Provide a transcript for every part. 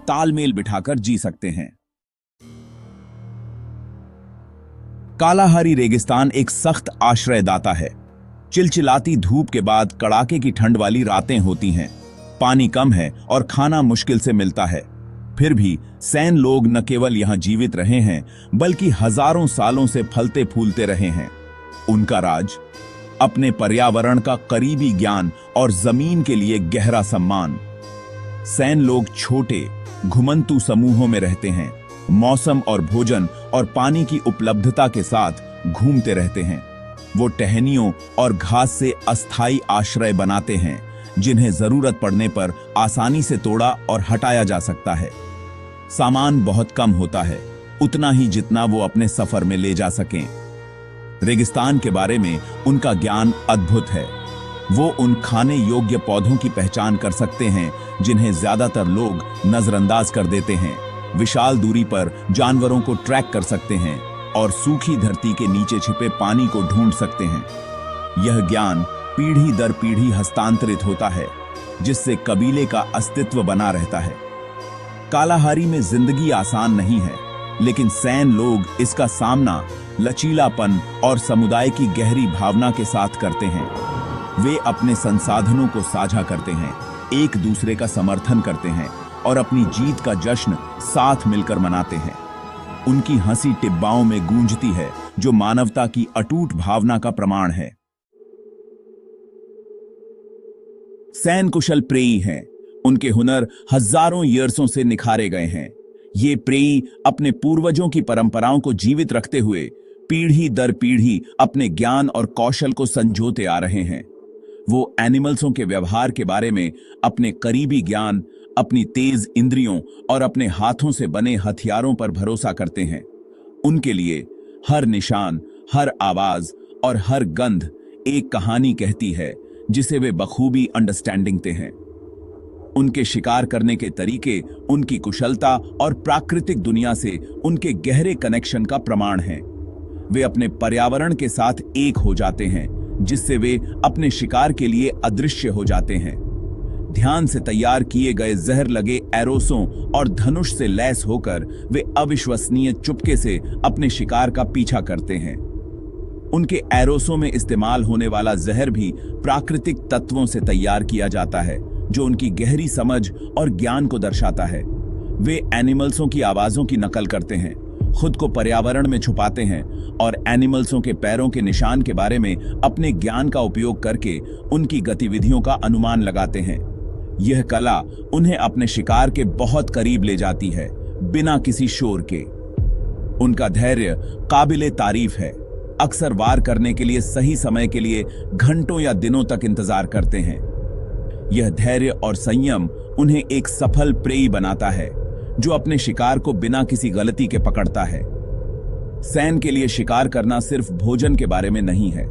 तालमेल बिठाकर जी सकते हैं। कालाहारी रेगिस्तान एक सख्त आश्रयदाता है। चिलचिलाती धूप के बाद कड़ाके की ठंड वाली रातें होती हैं, पानी कम है और खाना मुश्किल से मिलता है। फिर भी सैन लोग न केवल यहां जीवित रहे हैं बल्कि हजारों सालों से फलते फूलते रहे हैं। उनका राज, अपने पर्यावरण का करीबी ज्ञान और जमीन के लिए गहरा सम्मान। सैन लोग छोटे घुमंतू समूहों में रहते हैं, मौसम और भोजन और पानी की उपलब्धता के साथ घूमते रहते हैं। वो टहनियों और घास से अस्थायी आश्रय बनाते हैं, जिन्हें जरूरत पड़ने पर आसानी से तोड़ा और हटाया जा सकता है। सामान बहुत कम होता है, उतना ही जितना वो अपने सफर में ले जा सकें। रेगिस्तान के बारे में उनका ज्ञान अद्भुत है। वो उन खाने योग्य पौधों की पहचान कर सकते हैं जिन्हें ज्यादातर लोग नजरअंदाज कर देते हैं, विशाल दूरी पर जानवरों को ट्रैक कर सकते हैं और सूखी धरती के नीचे छिपे पानी को ढूंढ सकते हैं। यह ज्ञान पीढ़ी दर पीढ़ी हस्तांतरित होता है, जिससे कबीले का अस्तित्व बना रहता है। कालाहारी में जिंदगी आसान नहीं है, लेकिन सैन लोग इसका सामना लचीलापन और समुदाय की गहरी भावना के साथ करते हैं। वे अपने संसाधनों को साझा करते हैं, एक दूसरे का समर्थन करते हैं और अपनी जीत का जश्न साथ मिलकर मनाते हैं। उनकी हंसी टिब्बाओं में गूंजती है, जो मानवता की अटूट भावना का प्रमाण है। सैन कुशल प्रेई हैं। उनके हुनर हजारों ईयर्सों से निखारे गए हैं। ये प्रेई अपने पूर्वजों की परंपराओं को जीवित रखते हुए पीढ़ी दर पीढ़ी अपने ज्ञान और कौशल को संजोते आ रहे हैं। वो एनिमल्सों के व्यवहार के बारे में अपने करीबी ज्ञान, अपनी तेज इंद्रियों और अपने हाथों से बने हथियारों पर भरोसा करते हैं। उनके लिए हर निशान, हर आवाज और हर गंध एक कहानी कहती है, जिसे वे बखूबी अंडरस्टैंडिंग हैं। उनके शिकार करने के तरीके, उनकी कुशलता और प्राकृतिक दुनिया से उनके गहरे कनेक्शन का प्रमाण हैं। वे अपने पर्यावरण के साथ एक हो जाते हैं, जिससे वे अपने शिकार के लिए अदृश्य हो जाते हैं। ध्यान से तैयार किए गए जहर लगे एरोसों और धनुष से लैस होकर वे अविश्वसनीय चुपके से अपने शिकार का पीछा करते हैं। उनके एरोसों में इस्तेमाल होने वाला जहर भी प्राकृतिक तत्वों से तैयार किया जाता है, जो उनकी गहरी समझ और ज्ञान को दर्शाता है। वे एनिमल्सों की आवाजों की नकल करते हैं, खुद को पर्यावरण में छुपाते हैं और एनिमल्सों के पैरों के निशान के बारे में अपने ज्ञान का उपयोग करके उनकी गतिविधियों का अनुमान लगाते हैं। यह कला उन्हें अपने शिकार के बहुत करीब ले जाती है, बिना किसी शोर के। उनका धैर्य काबिले तारीफ है। अक्सर वार करने के लिए सही समय के लिए घंटों या दिनों तक इंतजार करते हैं। यह धैर्य और संयम उन्हें एक सफल प्रेई बनाता है, जो अपने शिकार को बिना किसी गलती के पकड़ता है। सैन के लिए शिकार करना सिर्फ भोजन के बारे में नहीं है,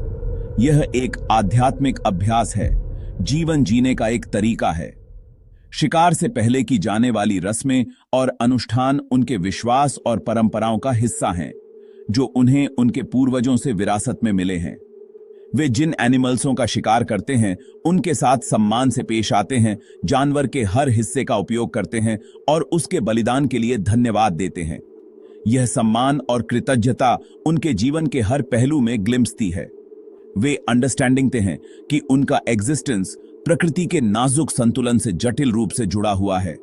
यह एक आध्यात्मिक अभ्यास है, जीवन जीने का एक तरीका है। शिकार से पहले की जाने वाली रस्में और अनुष्ठान उनके विश्वास और परंपराओं का हिस्सा हैं, जो उन्हें उनके पूर्वजों से विरासत में मिले हैं। वे जिन एनिमल्सों का शिकार करते हैं, उनके साथ सम्मान से पेश आते हैं, जानवर के हर हिस्से का उपयोग करते हैं और उसके बलिदान के लिए धन्यवाद देते हैं। यह सम्मान और कृतज्ञता उनके जीवन के हर पहलू में ग्लिम्सती है। वे अंडरस्टैंडिंग हैं कि उनका एग्जिस्टेंस प्रकृति के नाजुक संतुलन से जटिल रूप से जुड़ा हुआ है।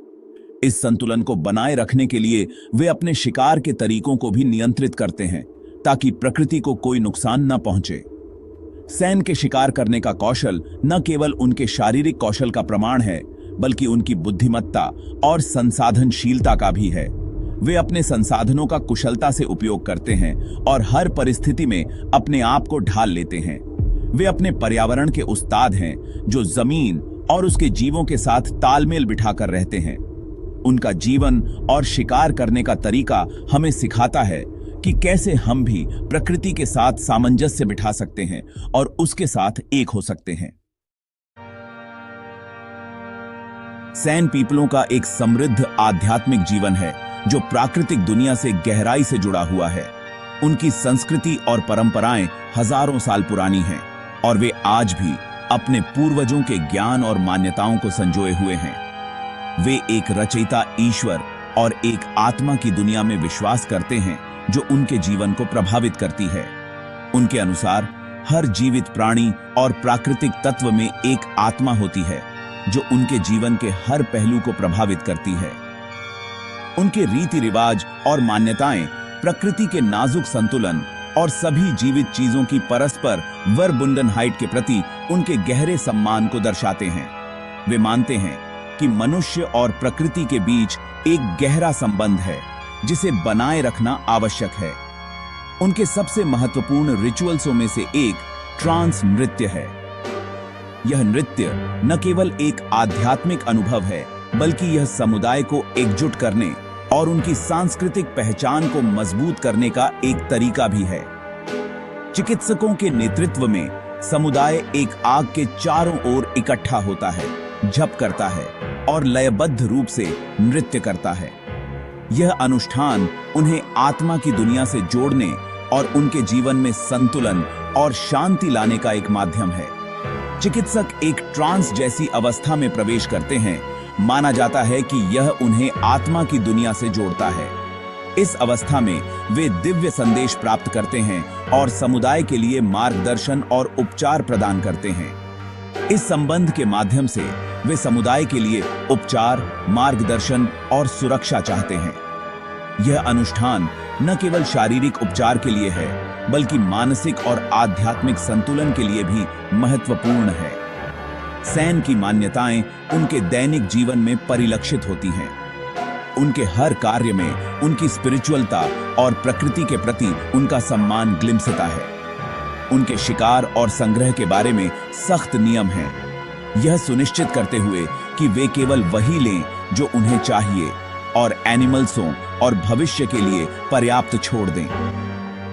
इस संतुलन को बनाए रखने के लिए वे अपने शिकार के तरीकों को भी नियंत्रित करते हैं, ताकि प्रकृति को कोई नुकसान न पहुंचे। सैन के शिकार करने का कौशल न केवल उनके शारीरिक कौशल का प्रमाण है, बल्कि उनकी बुद्धिमत्ता और संसाधनशीलता का भी है। वे अपने संसाधनों का कुशलता से उपयोग करते हैं और हर परिस्थिति में अपने आप को ढाल लेते हैं। वे अपने पर्यावरण के उस्ताद हैं, जो जमीन और उसके जीवों के साथ तालमेल बिठाकर रहते हैं। उनका जीवन और शिकार करने का तरीका हमें सिखाता है कि कैसे हम भी प्रकृति के साथ सामंजस्य बिठा सकते हैं और उसके साथ एक हो सकते हैं। सैन पीपलों का एक समृद्ध आध्यात्मिक जीवन है, जो प्राकृतिक दुनिया से गहराई से जुड़ा हुआ है। उनकी संस्कृति और परंपराएं हजारों साल पुरानी हैं और वे आज भी अपने पूर्वजों के ज्ञान और मान्यताओं को संजोए हुए हैं। वे एक रचयिता ईश्वर और एक आत्मा की दुनिया में विश्वास करते हैं जो उनके जीवन को प्रभावित करती है। उनके अनुसार हर जीवित प्राणी और प्राकृतिक तत्व में एक आत्मा होती है जो उनके जीवन के हर पहलू को प्रभावित करती है। उनके रीति रिवाज और मान्यताएं प्रकृति के नाजुक संतुलन और सभी जीवित चीजों की परस्पर वर्बुंडनहाइट के प्रति उनके गहरे सम्मान को दर्शाते हैं। वे मानते हैं कि मनुष्य और प्रकृति के बीच एक गहरा संबंध है जिसे बनाए रखना आवश्यक है। उनके सबसे महत्वपूर्ण रिचुअल्सों में से एक ट्रांस नृत्य है। यह नृत्य न केवल एक आध्यात्मिक अनुभव है बल्कि यह समुदाय को एकजुट करने और उनकी सांस्कृतिक पहचान को मजबूत करने का एक तरीका भी है। चिकित्सकों के नेतृत्व में समुदाय एक आग के चारों ओर इकट्ठा होता है, जप करता है और लयबद्ध रूप से नृत्य करता है। यह अनुष्ठान उन्हें आत्मा की दुनिया से जोड़ने और उनके जीवन में संतुलन और शांति लाने का एक माध्यम है। चिकित्सक एक ट्रांस जैसी अवस्था में प्रवेश करते हैं। माना जाता है कि यह उन्हें आत्मा की दुनिया से जोड़ता है। इस अवस्था में वे दिव्य संदेश प्राप्त करते हैं और समुदाय के लिए मार्गदर्शन और उपचार प्रदान करते हैं। इस संबंध के माध्यम से वे समुदाय के लिए उपचार, मार्गदर्शन और सुरक्षा चाहते हैं। यह अनुष्ठान न केवल शारीरिक उपचार के लिए है बल्कि मानसिक और आध्यात्मिक संतुलन के लिए भी महत्वपूर्ण है। सैन की मान्यताएं उनके दैनिक जीवन में परिलक्षित होती हैं। उनके हर कार्य में उनकी स्पिरिचुअलता और प्रकृति के प्रति उनका सम्मान ग्लिम्सता है। उनके शिकार और संग्रह के बारे में सख्त नियम हैं, यह सुनिश्चित करते हुए कि वे केवल वही लें जो उन्हें चाहिए और एनिमल्सों और भविष्य के लिए पर्याप्त छोड़ दें।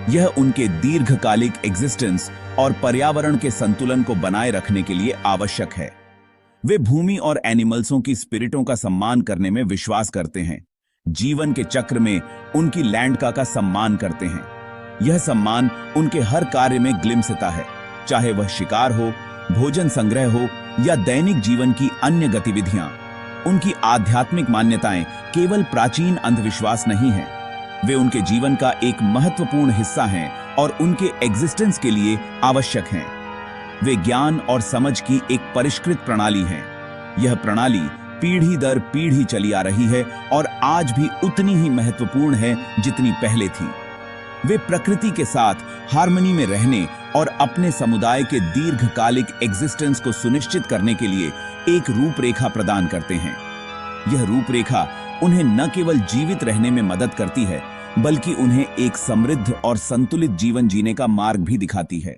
यह उनके दीर्घकालिक एग्जिस्टेंस और पर्यावरण के संतुलन को बनाए रखने के लिए आवश्यक है। वे भूमि और एनिमल्सों की स्पिरिटों का सम्मान करने में विश्वास करते हैं। जीवन के चक्र में उनकी लैंडका का सम्मान करते हैं। यह सम्मान उनके हर कार्य में ग्लिम्सता है, चाहे वह शिकार हो, भोजन संग्रह हो या दैनिक जीवन की अन्य गतिविधियां। उनकी आध्यात्मिक मान्यताएं केवल प्राचीन अंधविश्वास नहीं है, वे उनके जीवन का एक महत्वपूर्ण हिस्सा हैं और उनके एग्जिस्टेंस के लिए आवश्यक हैं। वे ज्ञान और समझ की एक परिष्कृत प्रणाली हैं। यह प्रणाली पीढ़ी दर पीढ़ी चली आ रही है और आज भी उतनी ही महत्वपूर्ण है जितनी पहले थी। वे प्रकृति के साथ हार्मनी में रहने और अपने समुदाय के दीर्घकालिक एग्जिस्टेंस को सुनिश्चित करने के लिए एक रूपरेखा प्रदान करते हैं। यह रूपरेखा उन्हें न केवल जीवित रहने में मदद करती है बल्कि उन्हें एक समृद्ध और संतुलित जीवन जीने का मार्ग भी दिखाती है।